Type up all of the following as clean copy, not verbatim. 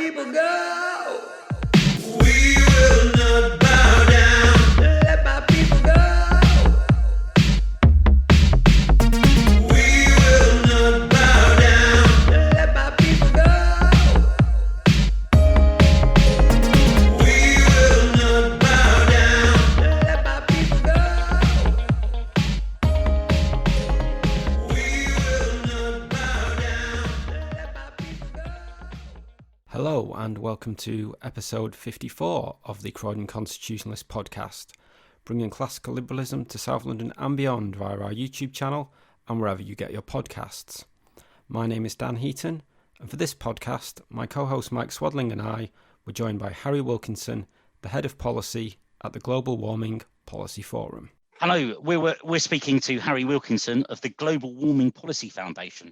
people go. We will not bow down. Let my people go. We will not bow down. Let my people go. We will not bow down. Let my people go. We will not bow down. Let my people go. Hello and welcome to episode 54 of the Croydon Constitutionalist podcast, bringing classical liberalism to South London and beyond via our YouTube channel and wherever you get your podcasts. My name is Dan Heaton, and for this podcast, my co-host Mike Swadling and I were joined by Harry Wilkinson, the head of policy at the Global Warming Policy Forum. Hello, we're speaking to Harry Wilkinson of the Global Warming Policy Foundation.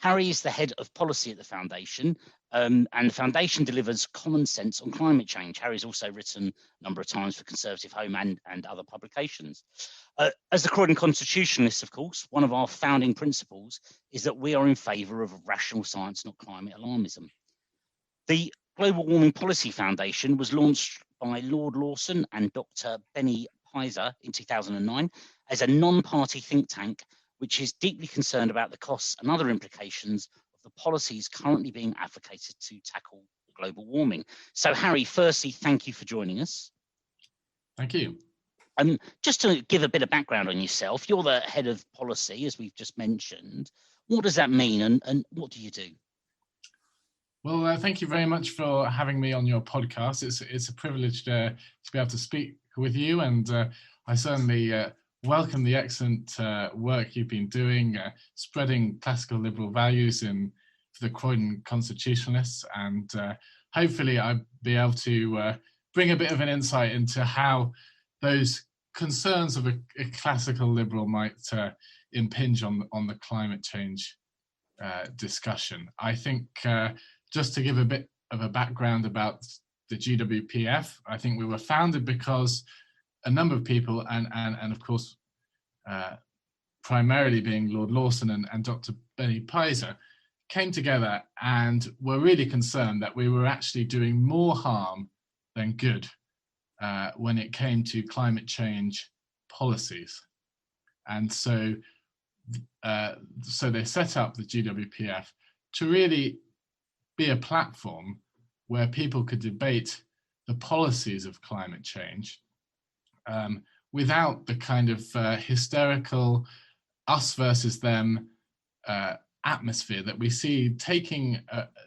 Harry is the head of policy at the foundation, and the foundation delivers common sense on climate change. Harry's also written a number of times for Conservative Home and other publications. As the Croydon Constitutionalists, of course, one of our founding principles is that we are in favour of rational science, not climate alarmism. The Global Warming Policy Foundation was launched by Lord Lawson and Dr. Benny Pizer in 2009 as a non-party think tank, which is deeply concerned about the costs and other implications of the policies currently being advocated to tackle global warming. So, Harry, firstly, thank you for joining us. Thank you. Just to give a bit of background on yourself, you're the head of policy, as we've just mentioned. What does that mean, and what do you do? Well, thank you very much for having me on your podcast. It's a privilege to be able to speak with you, and I certainly welcome the excellent work you've been doing, spreading classical liberal values for the Croydon Constitutionalists, and hopefully I'll be able to bring a bit of an insight into how those concerns of a classical liberal might impinge on the climate change discussion. I think just to give a bit of a background about the GWPF, I think we were founded because a number of people, and of course, primarily being Lord Lawson and Dr. Benny Pizer, came together and were really concerned that we were actually doing more harm than good when it came to climate change policies. And so they set up the GWPF to really be a platform where people could debate the policies of climate change without the kind of hysterical us versus them atmosphere that we see taking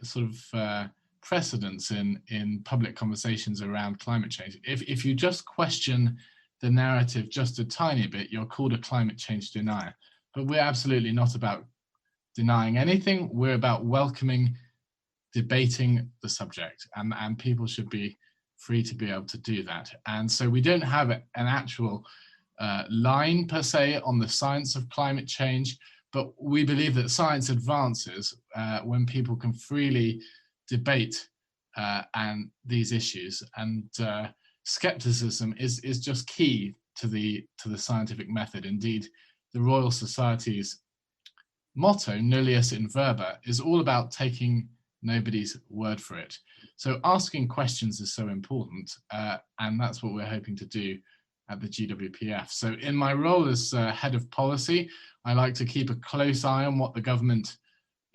sort of precedence in public conversations around climate change. If you just question the narrative just a tiny bit, you're called a climate change denier. But we're absolutely not about denying anything. We're about welcoming, debating the subject, and people should be free to be able to do that. And so we don't have an actual line per se on the science of climate change, but we believe that science advances when people can freely debate and these issues, and skepticism is just key to the scientific method. Indeed, the Royal Society's motto, nullius in verba, is all about taking nobody's word for it. So asking questions is so important, and that's what we're hoping to do at the GWPF. So in my role as head of policy, I like to keep a close eye on what the government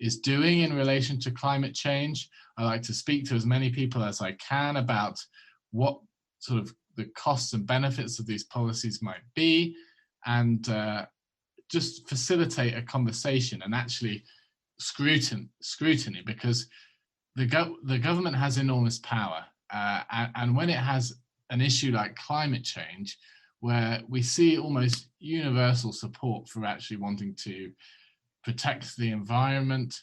is doing in relation to climate change. I like to speak to as many people as I can about what sort of the costs and benefits of these policies might be, and just facilitate a conversation and actually scrutiny, because the government has enormous power, and when it has an issue like climate change, where we see almost universal support for actually wanting to protect the environment,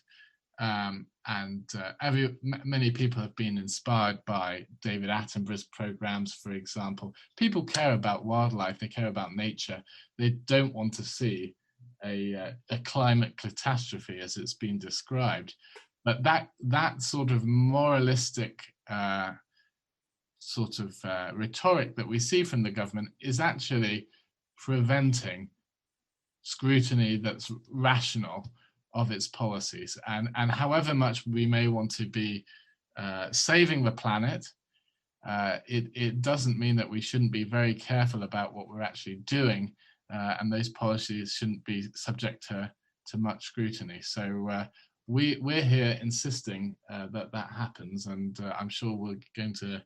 many people have been inspired by David Attenborough's programs, for example. People care about wildlife, they care about nature. They don't want to see a climate catastrophe as it's been described. But that sort of moralistic rhetoric that we see from the government is actually preventing scrutiny that's rational of its policies. And however much we may want to be saving the planet. It doesn't mean that we shouldn't be very careful about what we're actually doing, and those policies shouldn't be subject to much scrutiny. So we're here insisting that happens, and I'm sure we're going to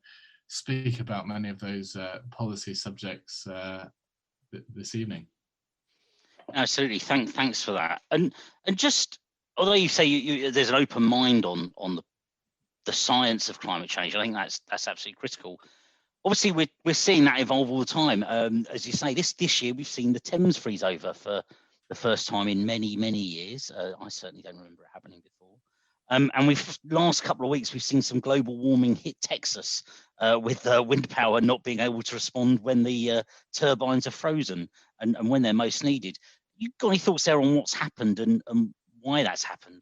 speak about many of those policy subjects this evening. Absolutely. Thanks for that. And just, although you say there's an open mind on the science of climate change, I think that's absolutely critical. Obviously, we're seeing that evolve all the time. As you say, this year we've seen the Thames freeze over for the first time in many years. I certainly don't remember it happening before. And last couple of weeks we've seen some global warming hit Texas with wind power not being able to respond when the turbines are frozen and when they're most needed. You got any thoughts there on what's happened and why that's happened?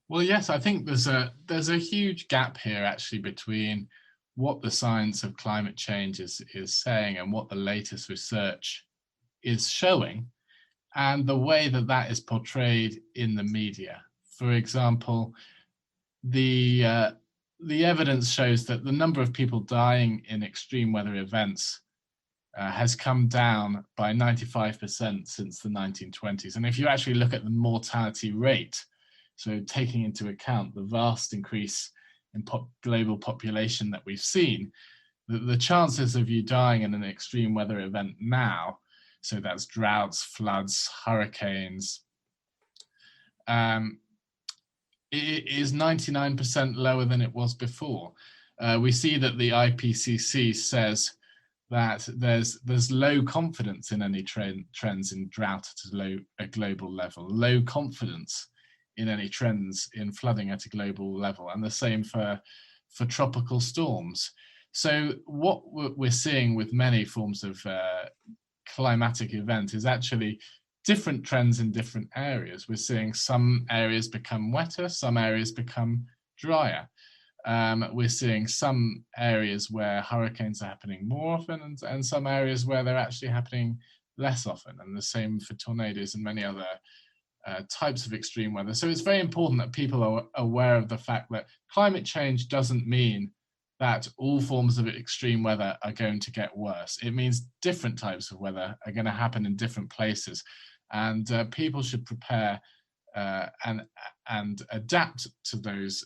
Well, yes, I think there's a huge gap here actually between what the science of climate change is saying and what the latest research is showing, and the way that is portrayed in the media. For example, the evidence shows that the number of people dying in extreme weather events has come down by 95% since the 1920s. And if you actually look at the mortality rate, so taking into account the vast increase in global population that we've seen, the chances of you dying in an extreme weather event now, so that's droughts, floods, hurricanes, it is 99% lower than it was before. We see that the IPCC says that there's low confidence in any trends in drought at a global level, low confidence in any trends in flooding at a global level, and the same for tropical storms. So what we're seeing with many forms of climatic event is actually different trends in different areas. We're seeing some areas become wetter, some areas become drier. We're seeing some areas where hurricanes are happening more often and some areas where they're actually happening less often, and the same for tornadoes and many other types of extreme weather. So it's very important that people are aware of the fact that climate change doesn't mean that all forms of extreme weather are going to get worse. It means different types of weather are going to happen in different places, and people should prepare and adapt to those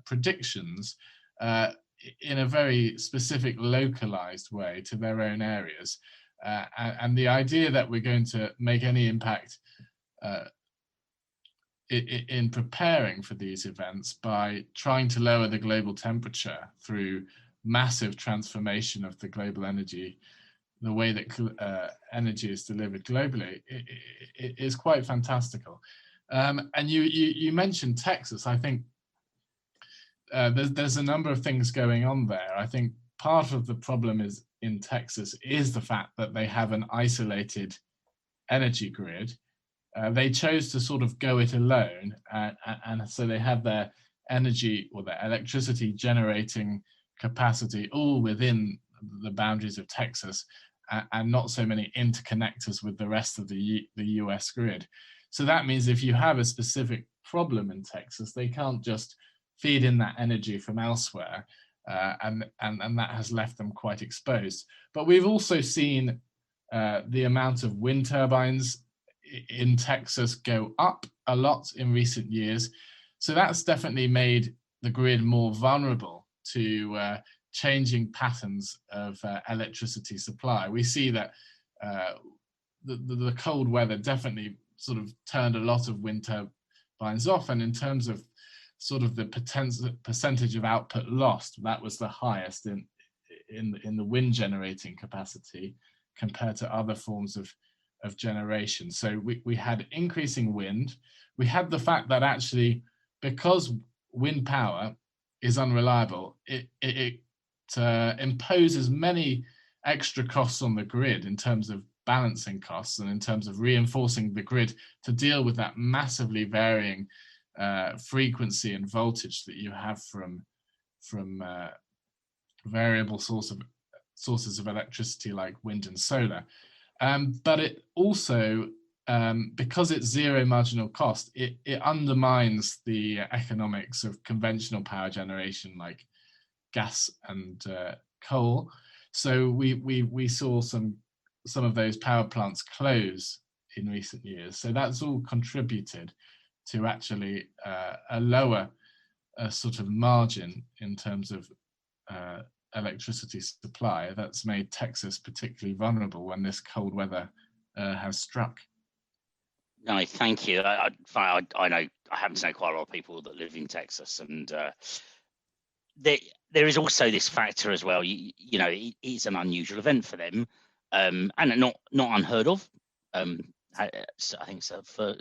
predictions in a very specific, localized way to their own areas. And the idea that we're going to make any impact in preparing for these events by trying to lower the global temperature through massive transformation of the global energy, the way that energy is delivered globally, it is quite fantastical. And you mentioned Texas. I think there's a number of things going on there. I think part of the problem is in Texas is the fact that they have an isolated energy grid. They chose to sort of go it alone, and so they have their energy or their electricity generating capacity all within the boundaries of Texas, and not so many interconnectors with the rest of the US grid. So that means if you have a specific problem in Texas, they can't just feed in that energy from elsewhere, and that has left them quite exposed. But we've also seen the amount of wind turbines in Texas go up a lot in recent years. So that's definitely made the grid more vulnerable to changing patterns of electricity supply. We see that the cold weather definitely sort of turned a lot of wind turbines off, and in terms of sort of the percentage of output lost, that was the highest in the wind generating capacity compared to other forms of generation. So we had increasing wind. We had the fact that actually, because wind power is unreliable, it imposes many extra costs on the grid in terms of balancing costs and in terms of reinforcing the grid to deal with that massively varying frequency and voltage that you have from variable sources of electricity like wind and solar. But it also because it's zero marginal cost, it undermines the economics of conventional power generation like gas and coal. So we saw some of those power plants close in recent years. So that's all contributed to actually a lower sort of margin in terms of electricity supply that's made Texas particularly vulnerable when this cold weather has struck. No, thank you. I know I happen to know quite a lot of people that live in Texas, and there is also this factor as well. You know, it's an unusual event for them, and not unheard of. I think so for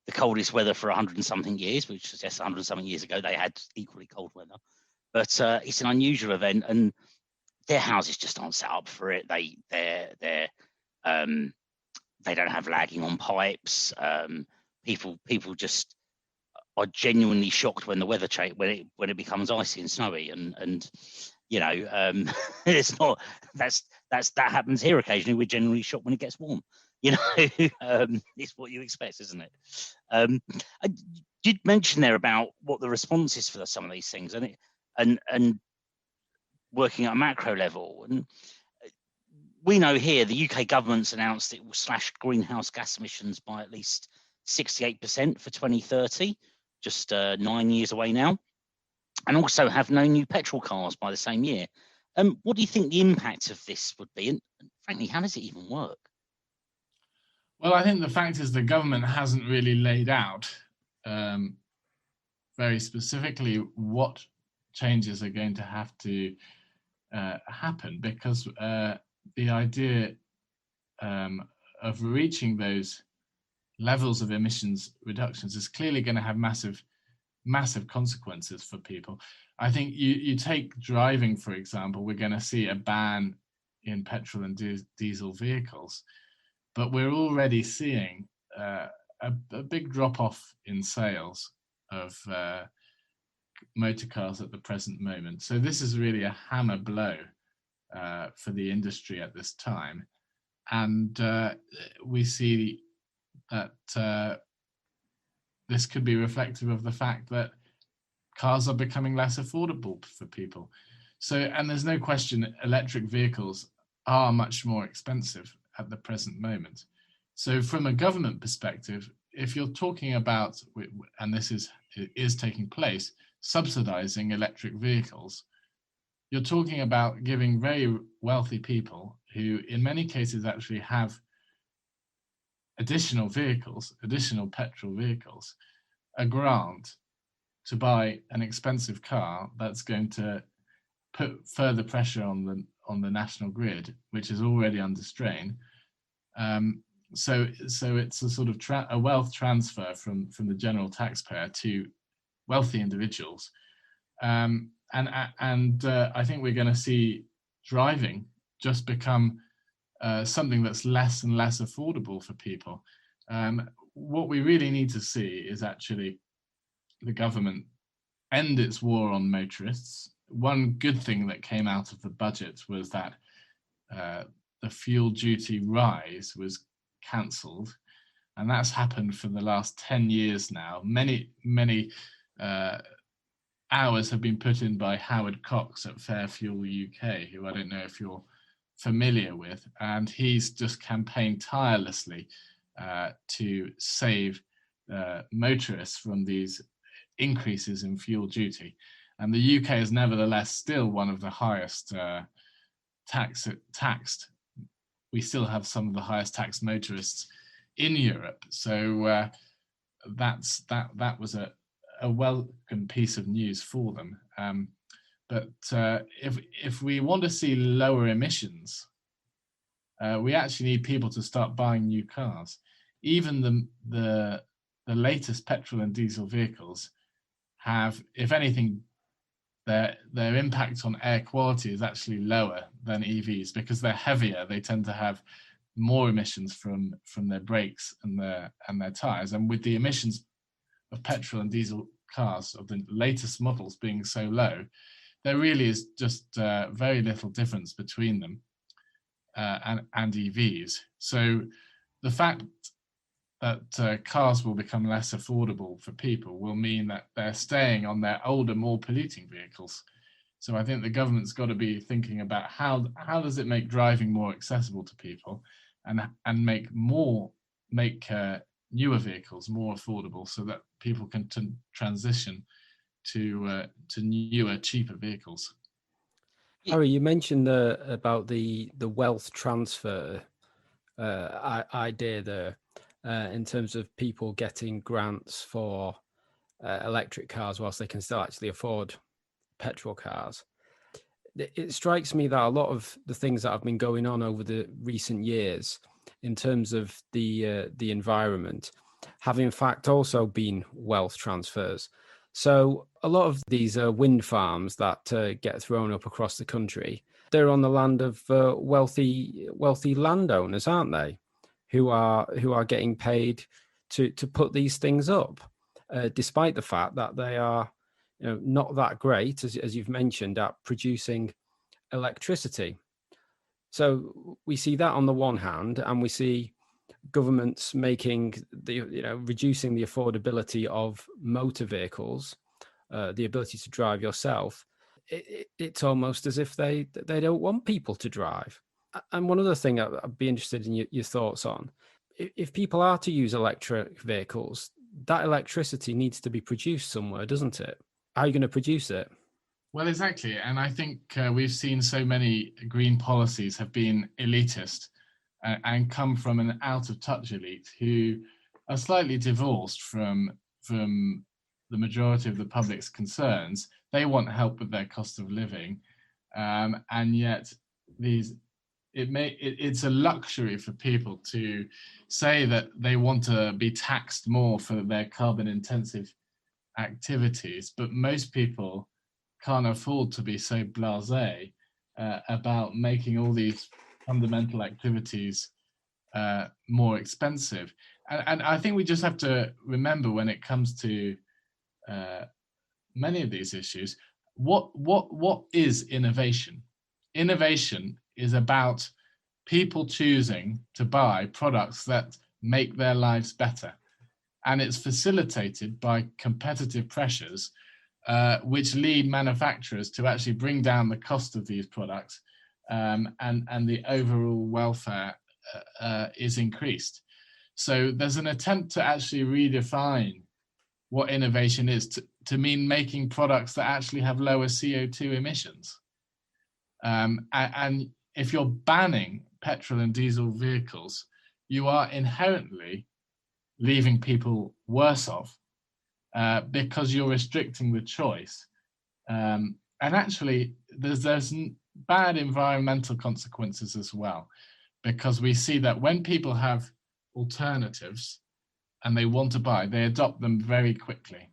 the coldest weather for 100 and something years, which suggests 100 and something years ago they had equally cold weather. But it's an unusual event, and their houses just aren't set up for it. They don't have lagging on pipes. People just are genuinely shocked when the weather change when it becomes icy and snowy, and you know, it's not that happens here occasionally. We're generally shocked when it gets warm. You know, it's what you expect, isn't it? I did mention there about what the response is for some of these things, and working at a macro level. And we know here the UK government's announced it will slash greenhouse gas emissions by at least 68% for 2030, just 9 years away now, and also have no new petrol cars by the same year. What do you think the impact of this would be? And frankly, how does it even work? Well, I think the fact is the government hasn't really laid out very specifically what changes are going to have to happen, because the idea of reaching those levels of emissions reductions is clearly going to have massive consequences for people. I think you take driving, for example, we're going to see a ban in petrol and diesel vehicles, but we're already seeing a big drop-off in sales of motor cars at the present moment. So this is really a hammer blow for the industry at this time. And we see that this could be reflective of the fact that cars are becoming less affordable for people. So, and there's no question electric vehicles are much more expensive at the present moment. So from a government perspective, if you're talking about, and this is taking place, subsidizing electric vehicles, you're talking about giving very wealthy people who in many cases actually have additional vehicles, additional petrol vehicles, a grant to buy an expensive car that's going to put further pressure on the national grid, which is already under strain. So it's a sort of a wealth transfer from the general taxpayer to wealthy individuals. And I think we're going to see driving just become something that's less and less affordable for people. What we really need to see is actually the government end its war on motorists. One good thing that came out of the budget was that the fuel duty rise was cancelled, and that's happened for the last 10 years now. Many hours have been put in by Howard Cox at Fair Fuel UK, who I don't know if you're familiar with, and he's just campaigned tirelessly to save motorists from these increases in fuel duty. And the UK is nevertheless still one of the highest taxed. We still have some of the highest taxed motorists in Europe. So that was a welcome piece of news for them. But if we want to see lower emissions, we actually need people to start buying new cars. Even the latest petrol and diesel vehicles have, if anything, their impact on air quality is actually lower than EVs because they're heavier. They tend to have more emissions from their brakes and their tires. And with the emissions of petrol and diesel cars of the latest models being so low, there really is just very little difference between them and EVs. So the fact cars will become less affordable for people will mean that they're staying on their older, more polluting vehicles. So I think the government's got to be thinking about how does it make driving more accessible to people, and make newer vehicles more affordable so that people can transition to newer, cheaper vehicles. Harry, you mentioned about the wealth transfer idea there, in terms of people getting grants for electric cars whilst they can still actually afford petrol cars. It strikes me that a lot of the things that have been going on over the recent years in terms of the environment have in fact also been wealth transfers. So a lot of these wind farms that get thrown up across the country, they're on the land of wealthy landowners, aren't they? Who are getting paid to put these things up, despite the fact that they are, not that great, as you've mentioned, at producing electricity. So we see that on the one hand, and we see governments making reducing the affordability of motor vehicles, the ability to drive yourself. It's almost as if they don't want people to drive. And one other thing I'd be interested in your thoughts on: if people are to use electric vehicles, that electricity needs to be produced somewhere, doesn't it? How are you going to produce it? Well, exactly. And I think we've seen so many green policies have been elitist and come from an out-of-touch elite who are slightly divorced from the majority of the public's concerns. They want help with their cost of living, and yet it's a luxury for people to say that they want to be taxed more for their carbon-intensive activities, but most people can't afford to be so blasé about making all these fundamental activities more expensive. And I think we just have to remember, when it comes to many of these issues, what is innovation? Innovation is about people choosing to buy products that make their lives better. And it's facilitated by competitive pressures, which lead manufacturers to actually bring down the cost of these products, and the overall welfare is increased. So there's an attempt to actually redefine what innovation is to mean making products that actually have lower CO2 emissions. And if you're banning petrol and diesel vehicles, you are inherently leaving people worse off, because you're restricting the choice. And actually, there's bad environmental consequences as well, because we see that when people have alternatives and they want to buy, they adopt them very quickly.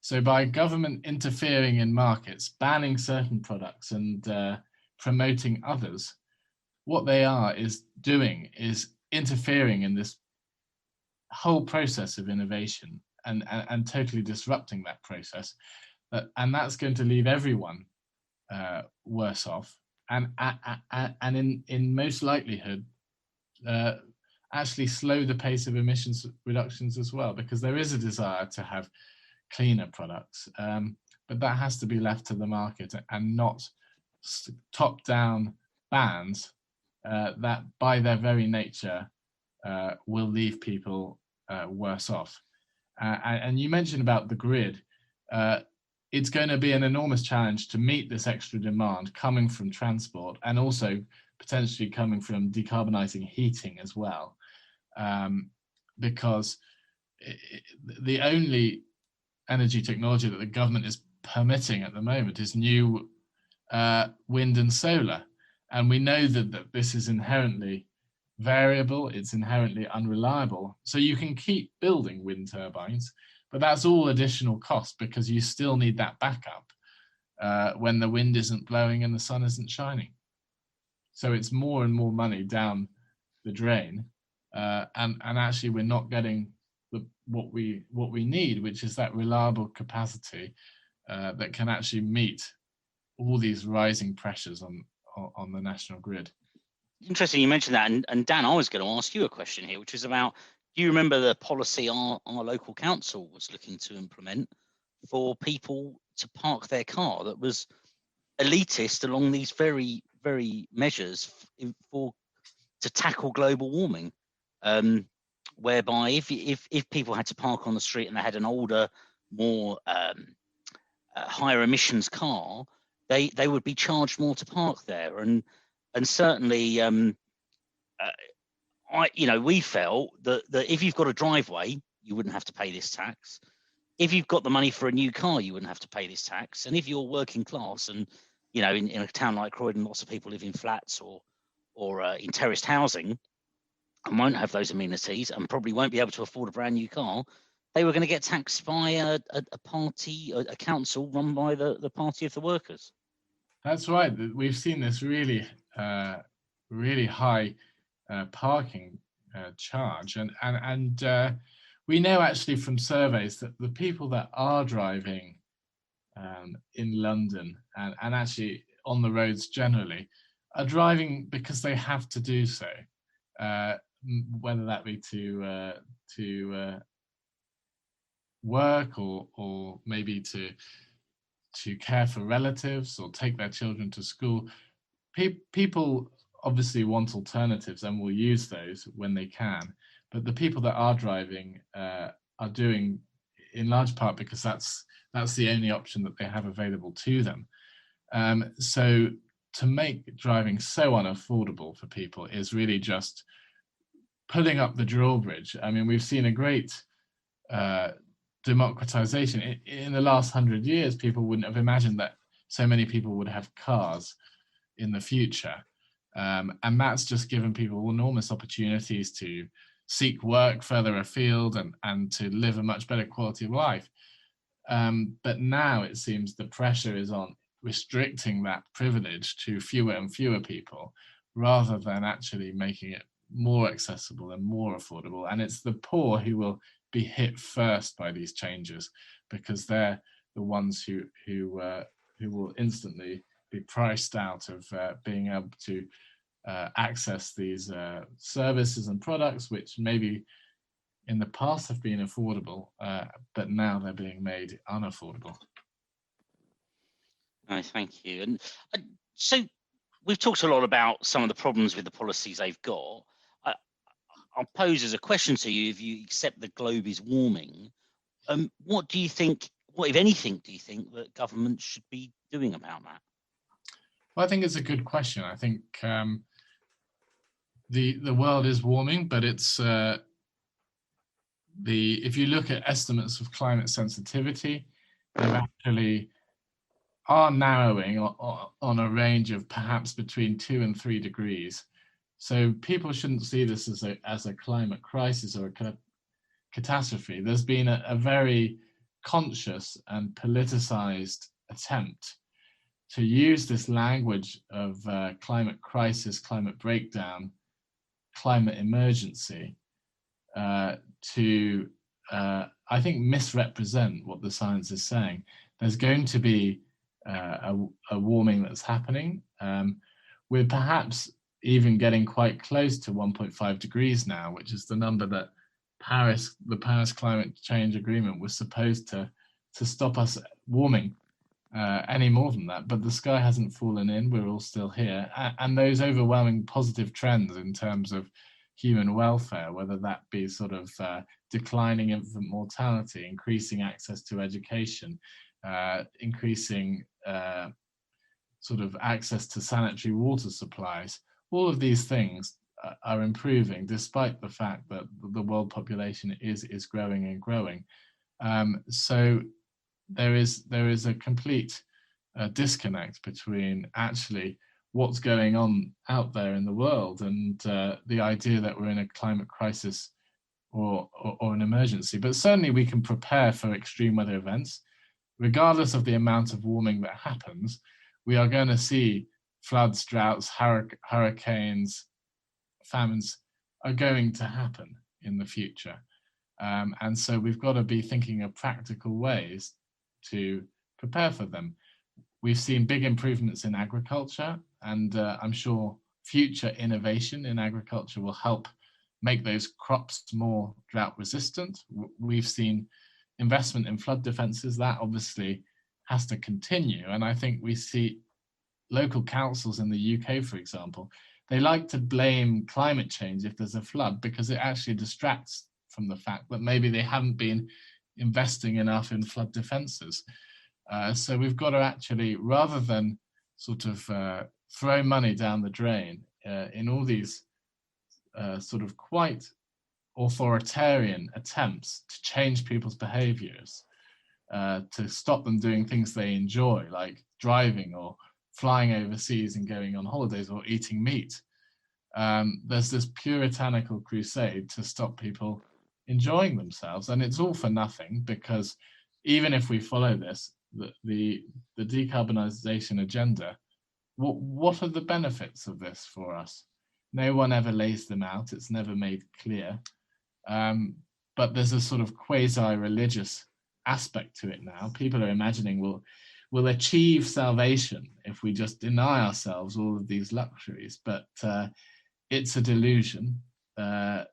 So by government interfering in markets, banning certain products and promoting others, what they are doing is interfering in this whole process of innovation and totally disrupting that process. And that's going to leave everyone worse off, and in most likelihood actually slow the pace of emissions reductions as well, because there is a desire to have cleaner products, but that has to be left to the market and not top-down bans that by their very nature will leave people worse off. And you mentioned about the grid. It's going to be an enormous challenge to meet this extra demand coming from transport, and also potentially coming from decarbonising heating as well, because the only energy technology that the government is permitting at the moment is new wind and solar. And we know that this is inherently variable, it's inherently unreliable. So you can keep building wind turbines, but that's all additional cost, because you still need that backup when the wind isn't blowing and the sun isn't shining. So it's more and more money down the drain, and actually we're not getting what we need, which is that reliable capacity that can actually meet all these rising pressures on the national grid. Interesting you mentioned that, and Dan, I was going to ask you a question here, which is about Do you remember the policy our local council was looking to implement for people to park their car that was elitist along these very, very measures to tackle global warming, whereby if people had to park on the street and they had an older, more higher emissions car, they would be charged more to park there, and certainly we felt that if you've got a driveway, you wouldn't have to pay this tax. If you've got the money for a new car, you wouldn't have to pay this tax. And if you're working class, and in a town like Croydon, lots of people live in flats or in terraced housing and won't have those amenities and probably won't be able to afford a brand new car, they were going to get taxed by a party, a council run by the party of the workers. That's right. We've seen this really, really high parking charge, and we know actually from surveys that the people that are driving in London and actually on the roads generally are driving because they have to do so, whether that be to work or maybe to care for relatives or take their children to school. People obviously want alternatives and will use those when they can, but the people that are driving are doing in large part because that's the only option that they have available to them. So to make driving so unaffordable for people is really just putting up the drawbridge. I mean, we've seen a great democratization. In the last 100 years, people wouldn't have imagined that so many people would have cars in the future. And that's just given people enormous opportunities to seek work further afield and to live a much better quality of life. But now it seems the pressure is on restricting that privilege to fewer and fewer people rather than actually making it more accessible and more affordable. And it's the poor who will be hit first by these changes because they're the ones who will instantly be priced out of being able to access these services and products which maybe in the past have been affordable, but now they're being made unaffordable. Nice, thank you. And so we've talked a lot about some of the problems with the policies they've got. I'll pose as a question to you: if you accept the globe is warming, what do you think? What, if anything, do you think that government should be doing about that? Well, I think it's a good question. I think the world is warming, but it's if you look at estimates of climate sensitivity, they actually are narrowing on a range of perhaps between 2 and 3 degrees. So people shouldn't see this as a climate crisis or a catastrophe. There's been a very conscious and politicized attempt to use this language of climate crisis, climate breakdown, climate emergency to, I think, misrepresent what the science is saying. There's going to be a warming that's happening. We're perhaps even getting quite close to 1.5 degrees now, which is the number that the Paris Climate Change Agreement was supposed to stop us warming any more than that. But the sky hasn't fallen in, we're all still here. And those overwhelming positive trends in terms of human welfare, whether that be sort of declining infant mortality, increasing access to education, increasing sort of access to sanitary water supplies, all of these things are improving despite the fact that the world population is growing and growing. So there is a complete disconnect between actually what's going on out there in the world and the idea that we're in a climate crisis or an emergency. But certainly we can prepare for extreme weather events. Regardless of the amount of warming that happens, we are going to see floods, droughts, hurricanes, famines are going to happen in the future. And so we've got to be thinking of practical ways to prepare for them. We've seen big improvements in agriculture, and I'm sure future innovation in agriculture will help make those crops more drought resistant. We've seen investment in flood defences. That obviously has to continue. And I think we see local councils in the UK, for example, they like to blame climate change if there's a flood because it actually distracts from the fact that maybe they haven't been investing enough in flood defences. So we've got to actually, rather than sort of throw money down the drain in all these sort of quite authoritarian attempts to change people's behaviours, to stop them doing things they enjoy, like driving or flying overseas and going on holidays or eating meat. There's this puritanical crusade to stop people enjoying themselves, and it's all for nothing, because even if we follow this, the decarbonisation agenda, what are the benefits of this for us? No one ever lays them out. It's never made clear. But there's a sort of quasi-religious aspect to it now. People are imagining we'll achieve salvation if we just deny ourselves all of these luxuries. But it's a delusion.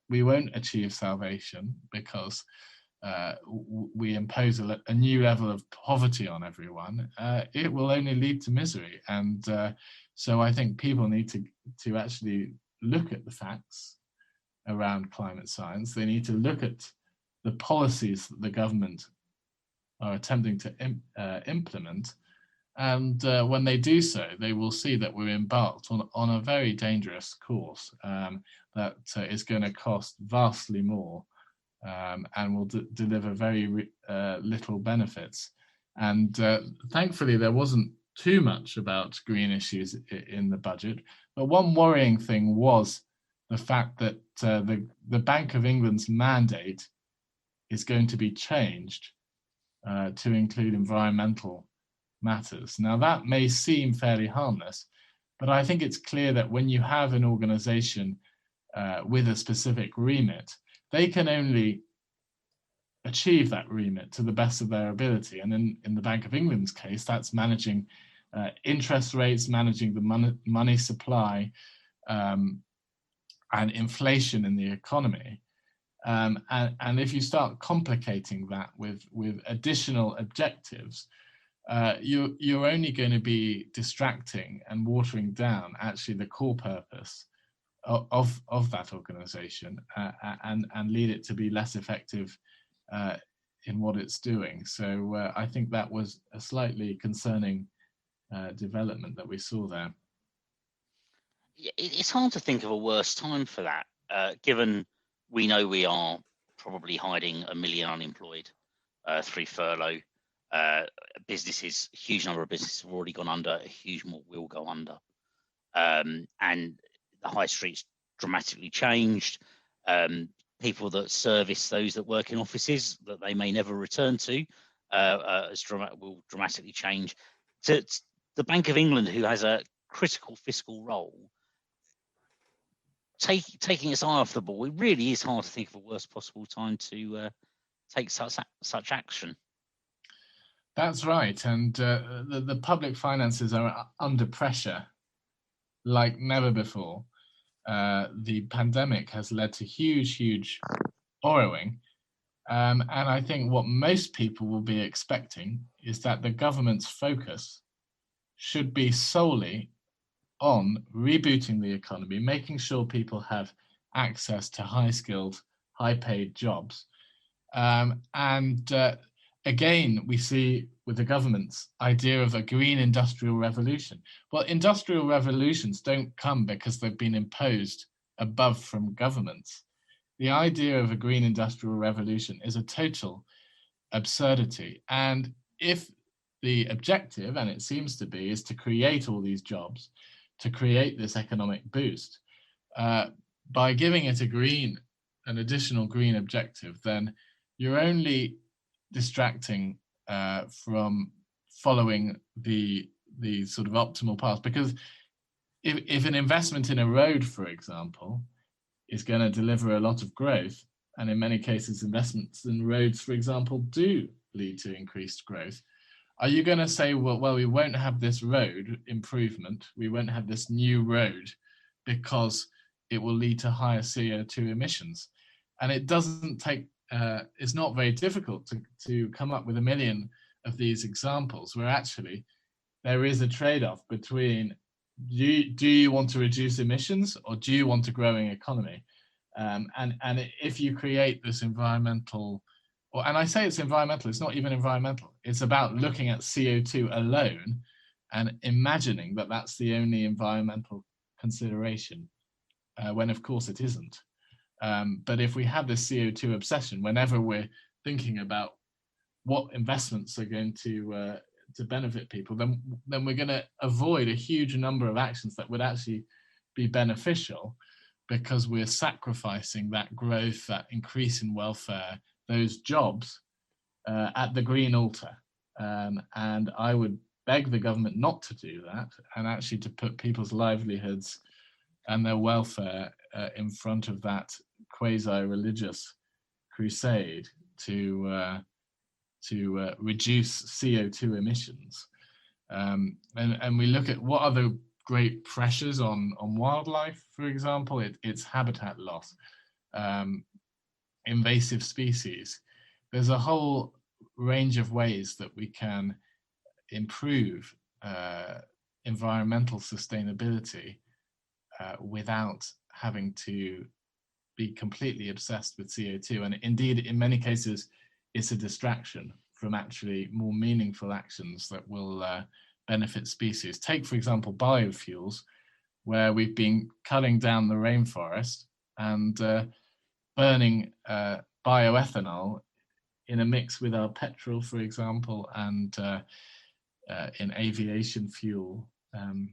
We won't achieve salvation because we impose a new level of poverty on everyone. It will only lead to misery. And so I think people need to actually look at the facts around climate science. They need to look at the policies that the government are attempting to implement. And when they do so, they will see that we're embarked on a very dangerous course that is going to cost vastly more and will deliver very little benefits. And thankfully, there wasn't too much about green issues in the budget. But one worrying thing was the fact that the Bank of England's mandate is going to be changed to include environmental matters. Now, that may seem fairly harmless, but I think it's clear that when you have an organisation with a specific remit, they can only achieve that remit to the best of their ability. And in the Bank of England's case, that's managing interest rates, managing the money supply, and inflation in the economy. And if you start complicating that with additional objectives, you're only going to be distracting and watering down actually the core purpose of that organisation and lead it to be less effective in what it's doing. So I think that was a slightly concerning development that we saw there. It's hard to think of a worse time for that, given we know we are probably hiding 1 million unemployed through furlough. Businesses, a huge number of businesses have already gone under, a huge more will go under. And the high street's dramatically changed. People that service those that work in offices that they may never return to will dramatically change. To the Bank of England, who has a critical fiscal role, taking its eye off the ball, it really is hard to think of a worst possible time to take such action. That's right, and the public finances are under pressure like never before. The pandemic has led to huge borrowing, and I think what most people will be expecting is that the government's focus should be solely on rebooting the economy, making sure people have access to high-skilled, high-paid jobs. Again, we see with the government's idea of a green industrial revolution. Well, industrial revolutions don't come because they've been imposed above from governments. The idea of a green industrial revolution is a total absurdity. And if the objective, and it seems to be, is to create all these jobs, to create this economic boost, by giving it an additional green objective, then you're only distracting from following the sort of optimal path. Because if an investment in a road, for example, is going to deliver a lot of growth, and in many cases investments in roads, for example, do lead to increased growth, are you going to say, well, we won't have this road improvement, we won't have this new road because it will lead to higher CO2 emissions. And it doesn't take, it's not very difficult to come up with a million of these examples where actually there is a trade-off between do you want to reduce emissions or do you want a growing economy? And if you create this environmental, and I say it's environmental, it's not even environmental. It's about looking at CO2 alone and imagining that that's the only environmental consideration, when of course it isn't. But if we have this CO2 obsession, whenever we're thinking about what investments are going to benefit people, then we're going to avoid a huge number of actions that would actually be beneficial, because we're sacrificing that growth, that increase in welfare, those jobs at the green altar. And I would beg the government not to do that, and actually to put people's livelihoods and their welfare in front of that quasi-religious crusade to reduce CO2 emissions. And we look at what are the great pressures on wildlife, for example. It's habitat loss, invasive species. There's a whole range of ways that we can improve environmental sustainability without having to be completely obsessed with CO2. And indeed, in many cases, it's a distraction from actually more meaningful actions that will benefit species. Take, for example, biofuels, where we've been cutting down the rainforest and burning bioethanol in a mix with our petrol, for example, and in aviation fuel. And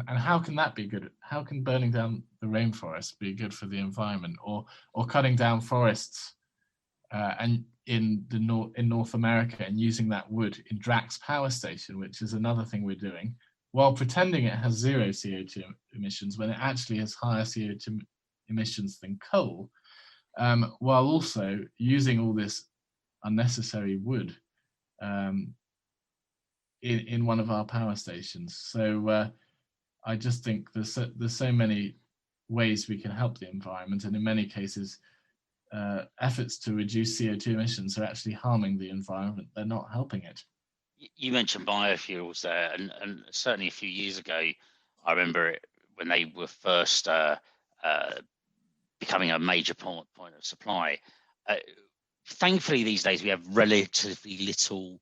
how can that be good? How can burning down the rainforest be good for the environment, or cutting down forests and in North America and using that wood in Drax Power Station, which is another thing we're doing, while pretending it has zero CO2 emissions when it actually has higher CO2 emissions than coal, while also using all this unnecessary wood in one of our power stations. So I just think there's so many ways we can help the environment, and in many cases efforts to reduce CO2 emissions are actually harming the environment. They're not helping it. You mentioned biofuels there, and certainly a few years ago, I remember it when they were first becoming a major point of supply. Thankfully, these days we have relatively little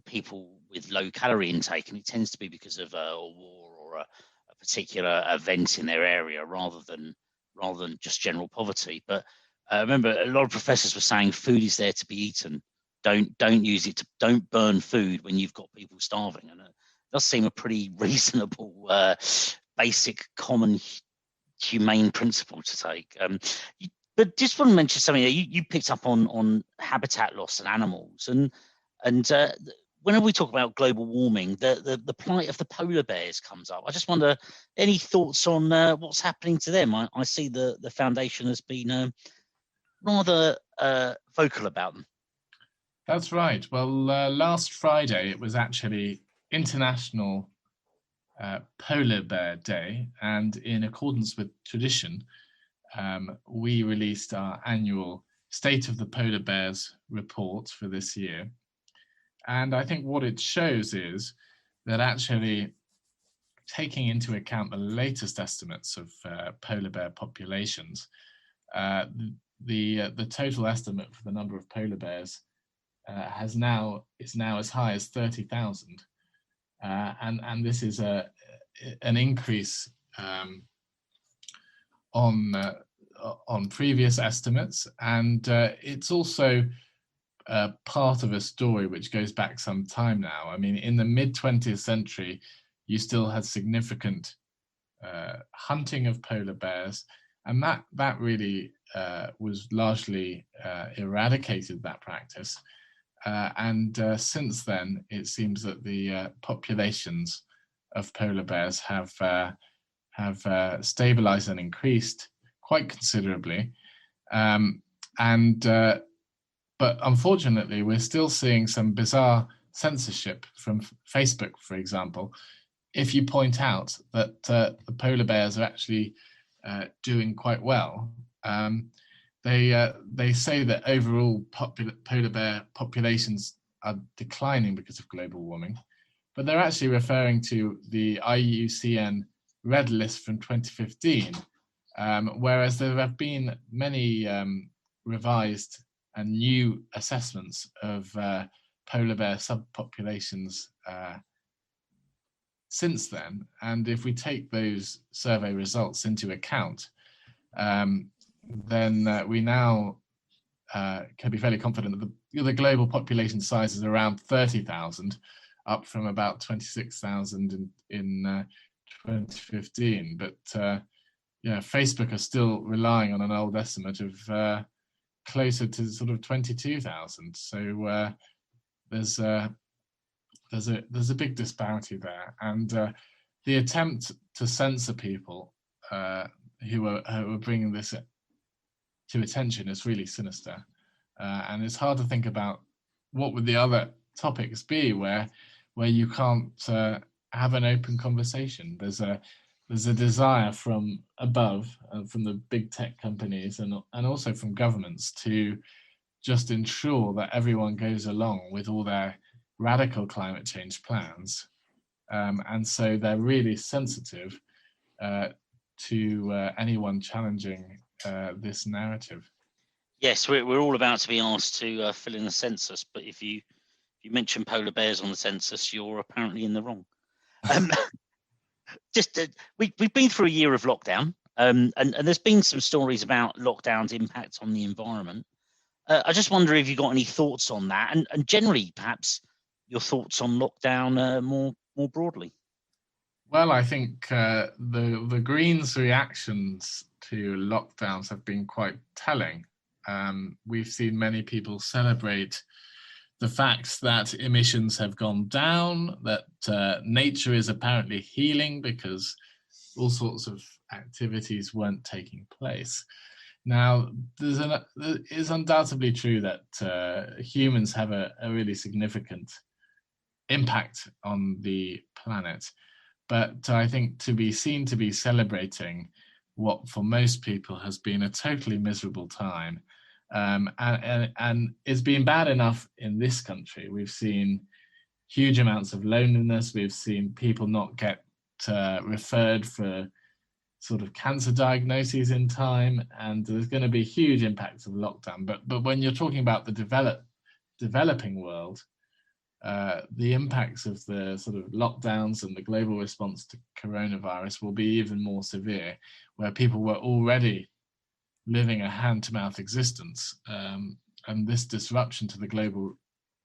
people with low calorie intake, and it tends to be because of a war or a particular event in their area, rather than just general poverty. But I remember a lot of professors were saying food is there to be eaten. Don't use it don't burn food when you've got people starving. And it does seem a pretty reasonable, basic, common, humane principle to take. But just want to mention something that you picked up on habitat loss and animals, and whenever we talk about global warming, the plight of the polar bears comes up. I just wonder, any thoughts on what's happening to them? I see the foundation has been rather vocal about them. That's right. Well, last Friday, it was actually International Polar Bear Day. And in accordance with tradition, we released our annual State of the Polar Bears report for this year. And I think what it shows is that actually, taking into account the latest estimates of polar bear populations, the total estimate for the number of polar bears is now as high as 30,000, and this is an increase on previous estimates, and it's also part of a story which goes back some time now. I mean, in the mid-20th century, you still had significant hunting of polar bears, and that really was largely eradicated, that practice. And since then, it seems that the populations of polar bears have stabilized and increased quite considerably. But unfortunately, we're still seeing some bizarre censorship from Facebook, for example, if you point out that the polar bears are actually doing quite well. They say that overall polar bear populations are declining because of global warming, but they're actually referring to the IUCN Red List from 2015, whereas there have been many revised and new assessments of polar bear subpopulations since then. And if we take those survey results into account, then we now can be fairly confident that the global population size is around 30,000, up from about 26,000 in 2015. But yeah, Facebook are still relying on an old estimate of closer to sort of 22,000. So there's a big disparity there, and the attempt to censor people who are bringing this to attention is really sinister, and it's hard to think about what would the other topics be where you can't have an open conversation. There's a desire from above, from the big tech companies and also from governments to just ensure that everyone goes along with all their radical climate change plans, and so they're really sensitive to anyone challenging this narrative. Yes, we're all about to be asked to fill in the census, but if you mention polar bears on the census, you're apparently in the wrong. We've been through a year of lockdown, and there's been some stories about lockdown's impact on the environment. I just wonder if you've got any thoughts on that, and generally, perhaps, your thoughts on lockdown more broadly. Well, I think the Greens' reactions to lockdowns have been quite telling. We've seen many people celebrate the fact that emissions have gone down, that nature is apparently healing because all sorts of activities weren't taking place. Now, it is undoubtedly true that humans have a really significant impact on the planet. But I think to be seen to be celebrating what for most people has been a totally miserable time, and it's been bad enough in this country. We've seen huge amounts of loneliness. We've seen people not get referred for sort of cancer diagnoses in time, and there's going to be huge impacts of lockdown. But when you're talking about the developing world, the impacts of the sort of lockdowns and the global response to coronavirus will be even more severe, where people were already living a hand-to-mouth existence, and this disruption to the global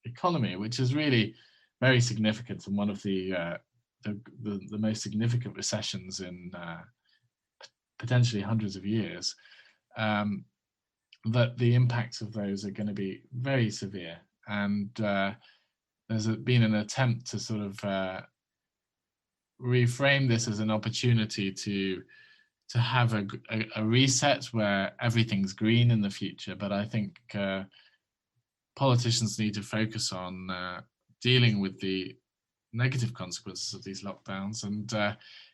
economy, which is really very significant and one of the most significant recessions in potentially hundreds of years, that the impacts of those are going to be very severe. And there's been an attempt to sort of reframe this as an opportunity to have a reset where everything's green in the future. But I think politicians need to focus on dealing with the negative consequences of these lockdowns and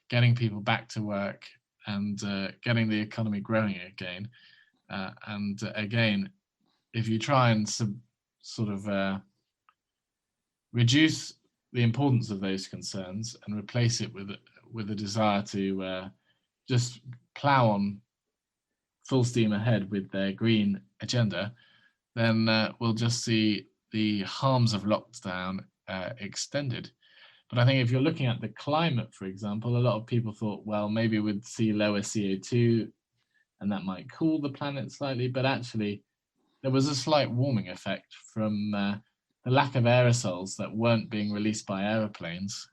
getting people back to work and getting the economy growing again. And again, if you try and sort of reduce the importance of those concerns and replace it with a desire to just plow on full steam ahead with their green agenda, then we'll just see the harms of lockdown extended. But I think if you're looking at the climate, for example, a lot of people thought, well, maybe we'd see lower CO2 and that might cool the planet slightly, but actually there was a slight warming effect from the lack of aerosols that weren't being released by aeroplanes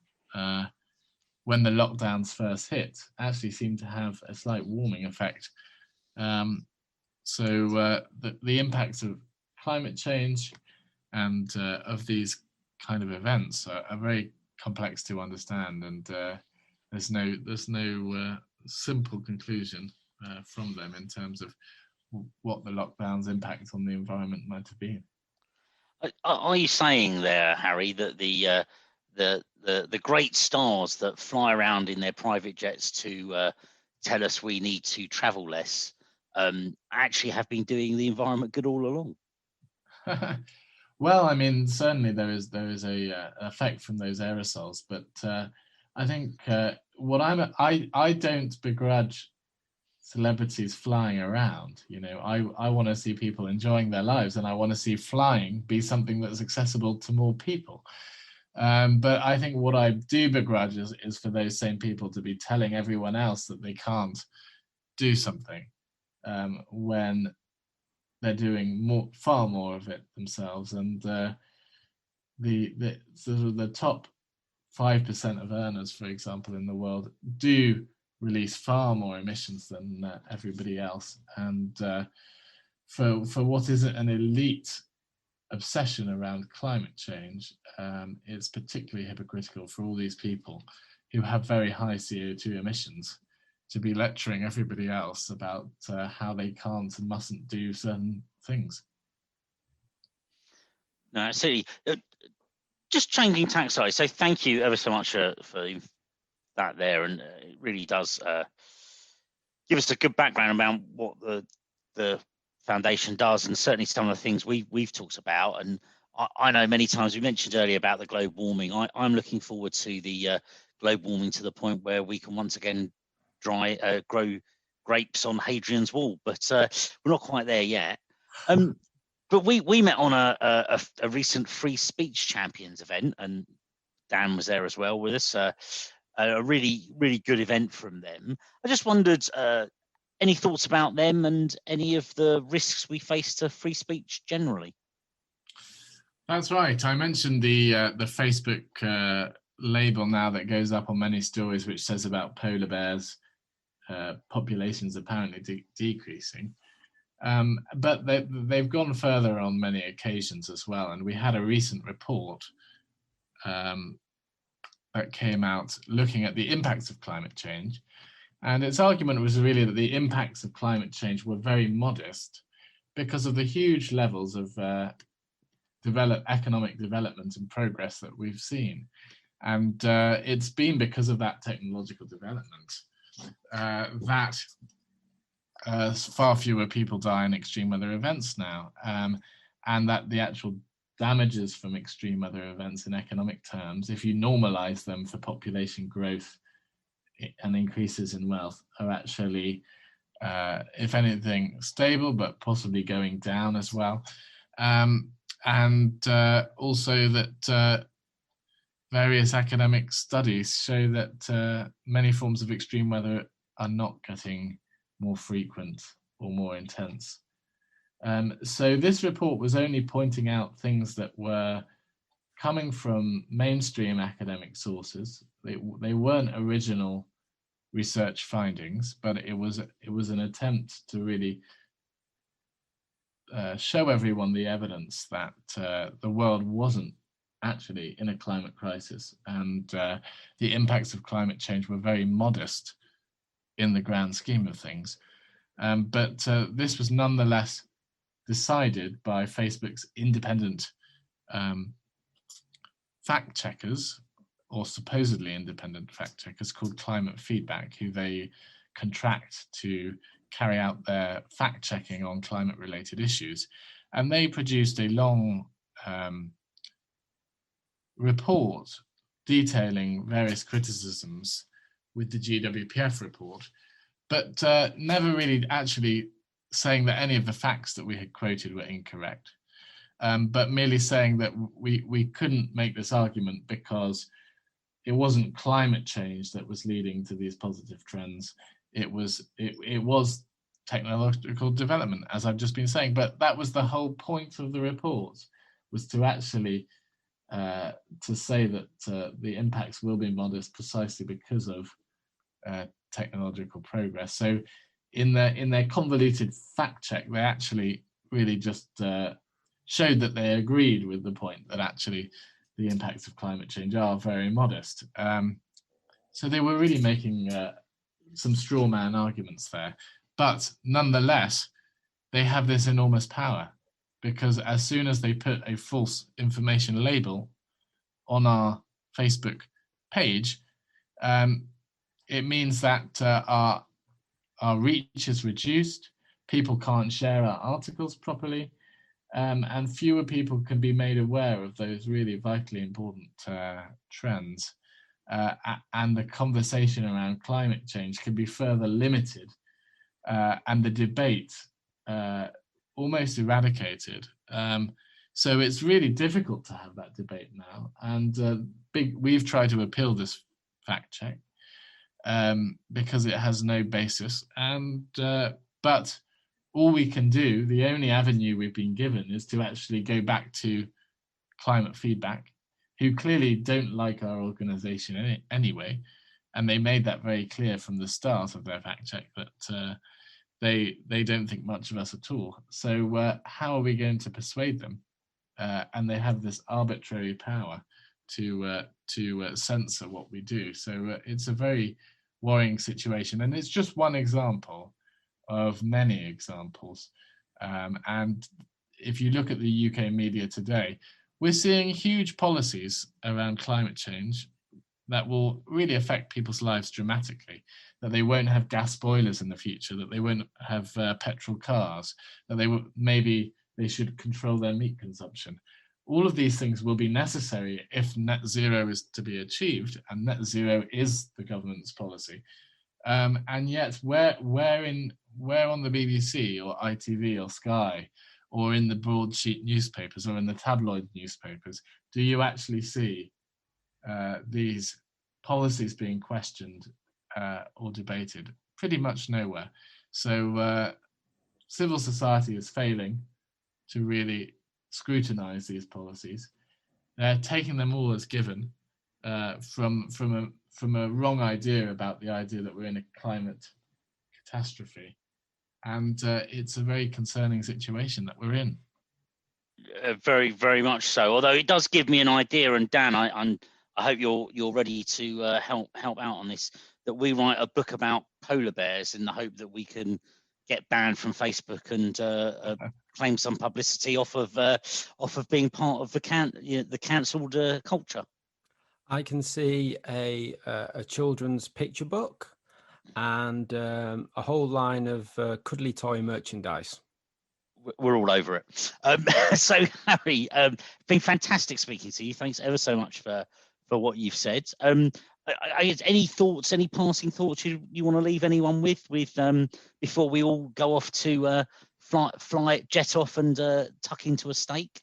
when the lockdowns first hit, actually seemed to have a slight warming effect. So the impacts of climate change and of these kind of events are very complex to understand, and there's no simple conclusion from them in terms of what the lockdown's impact on the environment might have been. Are you saying there, Harry, that the the great stars that fly around in their private jets to tell us we need to travel less actually have been doing the environment good all along. Well, I mean, certainly there is a effect from those aerosols, but I think I don't begrudge celebrities flying around. You know, I want to see people enjoying their lives, and I want to see flying be something that's accessible to more people. But I think what I do begrudge is for those same people to be telling everyone else that they can't do something when they're doing far more of it themselves. And the top 5% of earners, for example, in the world do release far more emissions than everybody else. And for what is an elite obsession around climate change, it's particularly hypocritical for all these people who have very high CO2 emissions to be lecturing everybody else about how they can't and mustn't do certain things. No, absolutely. Just changing tack size. So thank you ever so much for that there, and it really does give us a good background about what the foundation does, and certainly some of the things we've talked about. And I know many times we mentioned earlier about the global warming. I'm looking forward to the global warming to the point where we can once again grow grapes on Hadrian's Wall, but we're not quite there yet. But we met on a recent Free Speech Champions event, and Dan was there as well with us. A really, really good event from them. I just wondered, any thoughts about them and any of the risks we face to free speech generally? That's right. I mentioned the Facebook label now that goes up on many stories, which says about polar bears populations apparently decreasing. But they've gone further on many occasions as well. And we had a recent report that came out looking at the impacts of climate change. And its argument was really that the impacts of climate change were very modest because of the huge levels of economic development and progress that we've seen. And it's been because of that technological development that far fewer people die in extreme weather events now, and that the actual damages from extreme weather events in economic terms, if you normalize them for population growth and increases in wealth, are actually, if anything, stable, but possibly going down as well. And also that various academic studies show that many forms of extreme weather are not getting more frequent or more intense. So this report was only pointing out things that were coming from mainstream academic sources. They weren't original research findings, but it was an attempt to really show everyone the evidence that the world wasn't actually in a climate crisis, and the impacts of climate change were very modest in the grand scheme of things. But this was nonetheless decided by Facebook's independent fact checkers, or supposedly independent fact checkers, called Climate Feedback, who they contract to carry out their fact checking on climate related issues. And they produced a long report detailing various criticisms with the GWPF report, but never really actually saying that any of the facts that we had quoted were incorrect, but merely saying that we couldn't make this argument because it wasn't climate change that was leading to these positive trends. It was technological development, as I've just been saying. But that was the whole point of the report, was to actually to say that the impacts will be modest precisely because of technological progress. So in their convoluted fact check, they actually really just showed that they agreed with the point that actually the impacts of climate change are very modest. So they were really making some straw man arguments there. But nonetheless, they have this enormous power, because as soon as they put a false information label on our Facebook page, it means that our reach is reduced, people can't share our articles properly, and fewer people can be made aware of those really vitally important trends. And the conversation around climate change can be further limited, and the debate almost eradicated. So it's really difficult to have that debate now. And we've tried to appeal this fact check because it has no basis. But all we can do, the only avenue we've been given, is to actually go back to Climate Feedback, who clearly don't like our organization anyway. And they made that very clear from the start of their fact check that they don't think much of us at all. So how are we going to persuade them? And they have this arbitrary power to censor what we do. So it's a very worrying situation. And it's just one example of many examples. And if you look at the UK media today, we're seeing huge policies around climate change that will really affect people's lives dramatically, that they won't have gas boilers in the future, that they won't have petrol cars, that maybe they should control their meat consumption. All of these things will be necessary if net zero is to be achieved, and net zero is the government's policy. And yet, where on the BBC or ITV or Sky, or in the broadsheet newspapers or in the tabloid newspapers, do you actually see these policies being questioned or debated? Pretty much nowhere. So civil society is failing to really scrutinize these policies. They're taking them all as given from a wrong idea about the idea that we're in a climate catastrophe. And it's a very concerning situation that we're in. Very, very much so. Although it does give me an idea, and Dan, I hope you're ready to help out on this. That we write a book about polar bears in the hope that we can get banned from Facebook and claim some publicity off of being part of the cancelled culture. I can see a children's picture book and a whole line of cuddly toy merchandise. We're all over it. So Harry, been fantastic speaking to you. Thanks ever so much for what you've said. Any thoughts, any passing thoughts you want to leave anyone with before we all go off to jet off and tuck into a steak?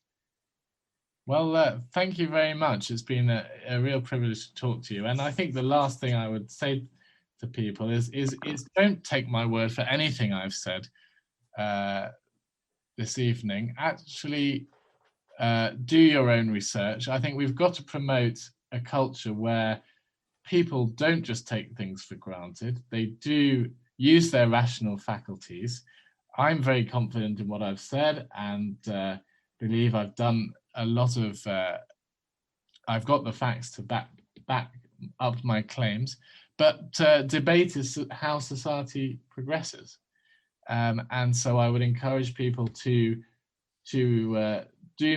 Well, thank you very much. It's been a real privilege to talk to you. And I think the last thing I would say to people is don't take my word for anything I've said this evening. Actually, do your own research. I think we've got to promote a culture where people don't just take things for granted. They do use their rational faculties. I'm very confident in what I've said and believe I've done a lot of, I've got the facts to back up my claims, but debate is how society progresses. And so I would encourage people to do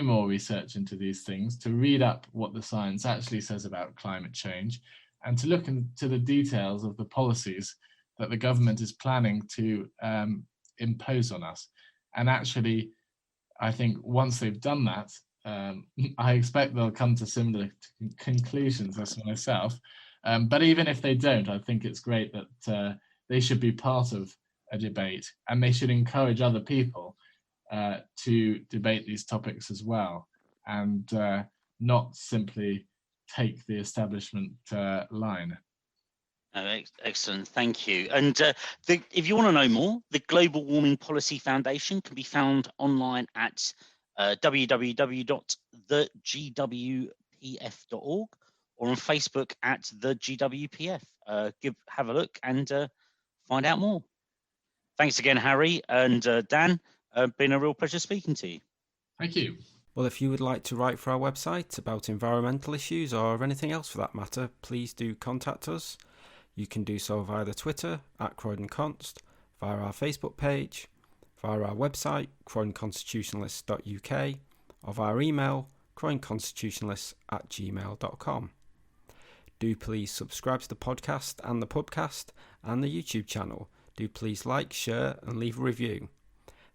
more research into these things, to read up what the science actually says about climate change, and to look into the details of the policies that the government is planning to impose on us. And actually, I think once they've done that, I expect they'll come to similar conclusions as myself. But even if they don't, I think it's great that they should be part of a debate, and they should encourage other people to debate these topics as well, and not simply take the establishment line. Excellent, thank you. And if you want to know more, the Global Warming Policy Foundation can be found online at www.thegwpf.org or on Facebook at the GWPF. Have a look and find out more. Thanks again, Harry and Dan. Been a real pleasure speaking to you. Thank you. Well, if you would like to write for our website about environmental issues or anything else for that matter, please do contact us. You can do so via the Twitter at CroydonConst, via our Facebook page, via our website, croydonconstitutionalists.uk, or via email, croydonconstitutionalists@gmail.com. Do please subscribe to the podcast and the pubcast and the YouTube channel. Do please like, share and leave a review.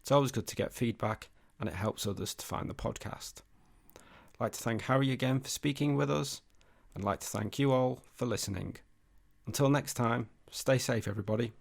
It's always good to get feedback and it helps others to find the podcast. I'd like to thank Harry again for speaking with us and I'd like to thank you all for listening. Until next time, stay safe everybody.